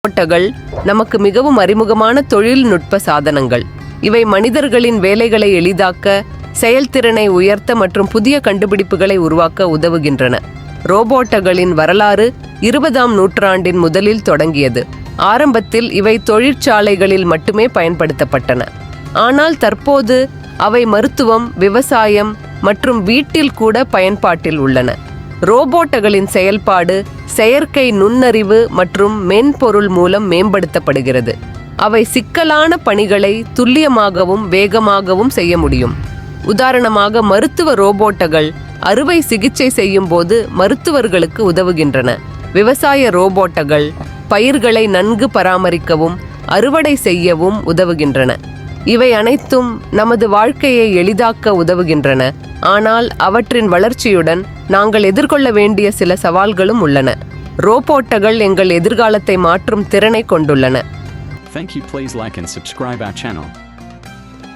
ரோபோட்டுகள் நமக்கு மிகவும் அறிமுகமான தொழில்நுட்ப சாதனங்கள். இவை மனிதர்களின் வேலைகளை எளிதாக்க, செயல்திறனை உயர்த்த மற்றும் புதிய கண்டுபிடிப்புகளை உருவாக்க உதவுகின்றன. ரோபோட்டுகளின் வரலாறு 20ஆம் நூற்றாண்டின் முதலில் தொடங்கியது. ஆரம்பத்தில் இவை தொழிற்சாலைகளில் மட்டுமே பயன்படுத்தப்பட்டன. ஆனால் தற்போது அவை மருத்துவம், விவசாயம் மற்றும் வீட்டில் கூட பயன்பாட்டில் உள்ளன. ரோபோட்டுகளின் செயல்பாடு செயற்கை நுண்ணறிவு மற்றும் மென்பொருள் மூலம் மேம்படுத்தப்படுகிறது. அவை சிக்கலான பணிகளை துல்லியமாகவும் வேகமாகவும் செய்ய முடியும். உதாரணமாக, மருத்துவ ரோபோட்டுகள் அறுவை சிகிச்சை செய்யும் போது மருத்துவர்களுக்கு உதவுகின்றன. விவசாய ரோபோட்டுகள் பயிர்களை நன்கு பராமரிக்கவும் அறுவடை செய்யவும் உதவுகின்றன. இவை அனைத்தும் நமது வாழ்க்கையை எளிதாக்க உதவுகின்றன. ஆனால் அவற்றின் வளர்ச்சியுடன் நாங்கள் எதிர்கொள்ள வேண்டிய சில சவால்களும் உள்ளன. ரோபோட்டுகள் எங்கள் எதிர்காலத்தை மாற்றும் திறனை கொண்டுள்ளன. Thank you. Please like and subscribe our channel.